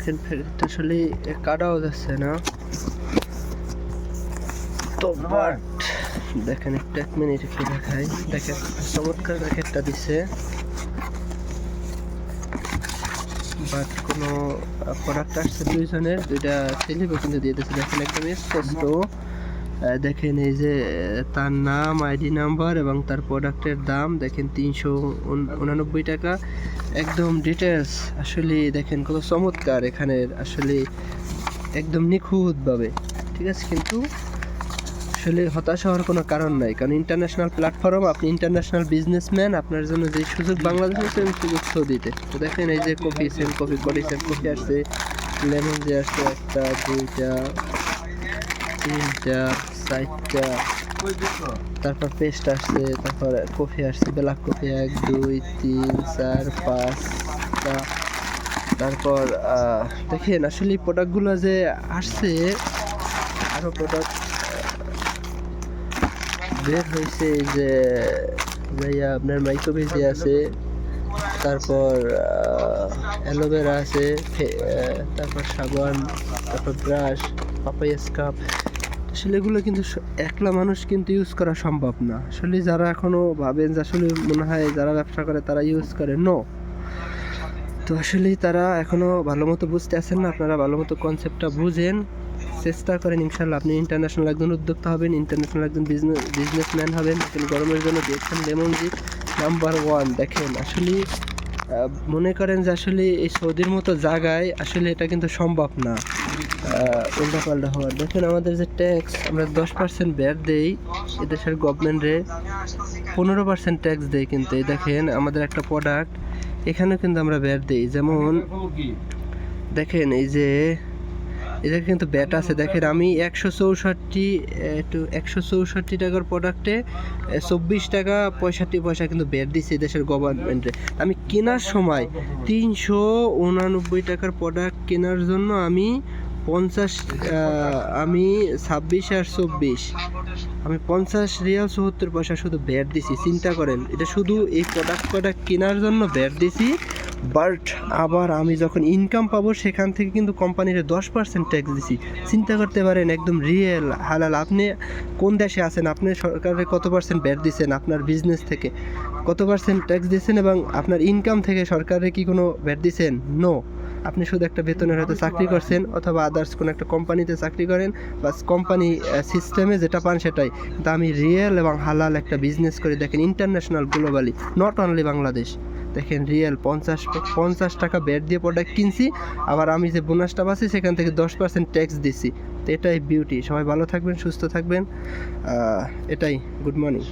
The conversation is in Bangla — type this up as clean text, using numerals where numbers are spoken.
দেখেন ফেরিটা আসলে কাটাও যাচ্ছে না তো, বাট দেখেন এক মিনিট একটু দেখাই। দেখেন চমৎকার প্যাকেটটা দিচ্ছে, বাট কোনো প্রোডাক্ট আসছে দুইজনের, দুইটা স্লিপও কিন্তু দিয়ে দিচ্ছে। দেখেন একদম স্পষ্ট। দেখেন এই যে তার নাম, আইডি নাম্বার এবং তার প্রোডাক্টের দাম দেখেন 389 টাকা, একদম ডিটেলস। আসলে দেখেন কত চমৎকার এখানের, আসলে একদম নিখুঁতভাবে, ঠিক আছে। কিন্তু আসলে হতাশ হওয়ার কোনো কারণ নাই, কারণ ইন্টারন্যাশনাল প্ল্যাটফর্ম, আপনি ইন্টারন্যাশনাল বিজনেসম্যান, আপনার জন্য যে সুযোগ বাংলাদেশে সেই সুযোগ তো দিতে। তো দেখেন এই যে কফি সেল, কফি করেছেন, কফি আসছে, লেমন যে আসছে 1টা 2টা 3টা 4টা, তারপর পেস্ট আসছে, তারপর কফি আসছে, ব্ল্যাক কফি 1 2 3 4 5টা। তারপর দেখেন আসলে প্রোডাক্টগুলো যে আসছে, আরও প্রোডাক্ট বের হয়েছে। এই যে ভাইয়া আপনার মাইক্রোভেজি আছে, তারপর অ্যালোভেরা আছে, তারপর সাবান, তারপর ব্রাশ, পাপায়া স্কাপ। আসলে এগুলো কিন্তু একলা মানুষ কিন্তু ইউজ করা সম্ভব না। আসলে যারা এখনও ভাবেন যে আসলে মনে হয় যারা ব্যবসা করে তারা ইউজ করে, নো। তো আসলে তারা এখনও ভালো মতো বুঝতে আসেন না। আপনারা ভালো মতো কনসেপ্টটা বুঝেন, চেষ্টা করেন, ইনশাল্লাহ আপনি ইন্টারন্যাশনাল একজন উদ্যোক্তা হবেন, ইন্টারন্যাশনাল একজন বিজনেসম্যান হবেন। দেখেন গরমের জন্য দেখছেন লেমন জি নাম্বার 1। দেখেন আসলে মনে করেন যে আসলে এই সৌদির মতো জায়গায় আসলে এটা কিন্তু সম্ভব না উল্টাপাল্টা হওয়ার। দেখেন আমাদের যে ট্যাক্স, আমরা 10% ভ্যাট দেই এদেশের গভর্নমেন্টে, 15% ট্যাক্স দেই। কিন্তু এই দেখেন আমাদের একটা প্রোডাক্ট, এখানেও কিন্তু আমরা ভ্যাট দিই। যেমন দেখেন এই যে এটা কিন্তু ব্যাট আছে। দেখেন আমি 164 টাকার প্রোডাক্টে 24 টাকা 65 পয়সা কিন্তু ব্যাট দিচ্ছি দেশের গভর্নমেন্টে। আমি কেনার সময় 389 টাকার প্রোডাক্ট কেনার জন্য আমি 26 আর 24 আমি 50 রিয়াল 74 পয়সা শুধু ব্যাট দিছি। চিন্তা করেন, এটা শুধু এই প্রোডাক্ট কেনার জন্য ব্যাট দিছি। বাট আবার আমি যখন ইনকাম পাবো সেখান থেকে কিন্তু কোম্পানির 10% ট্যাক্স দিছি। চিন্তা করতে পারেন, একদম রিয়েল হালাল। আপনি কোন দেশে আছেন, আপনি সরকারের কত পার্সেন্ট ভ্যাট দিচ্ছেন, আপনার বিজনেস থেকে কত পার্সেন্ট ট্যাক্স দিচ্ছেন, এবং আপনার ইনকাম থেকে সরকারের কি কোনো ভ্যাট দিচ্ছেন? নো। আপনি শুধু একটা বেতনের হয়তো চাকরি করছেন, অথবা আদার্স কোনো একটা কোম্পানিতে চাকরি করেন, বাস কোম্পানি সিস্টেমে যেটা পান সেটাই। কিন্তু আমি রিয়েল এবং হালাল একটা বিজনেস করি। দেখেন international, globally, not only Bangladesh. দেখেন রিয়েল 50 টাকা ব্যাট দিয়ে প্রোডাক্ট কিনছি, আবার আমি যে বোনাসটা পাচ্ছি সেখান থেকে 10% ট্যাক্স দিছি। তো এটাই বিউটি। সবাই ভালো থাকবেন, সুস্থ থাকবেন, এটাই। Good morning.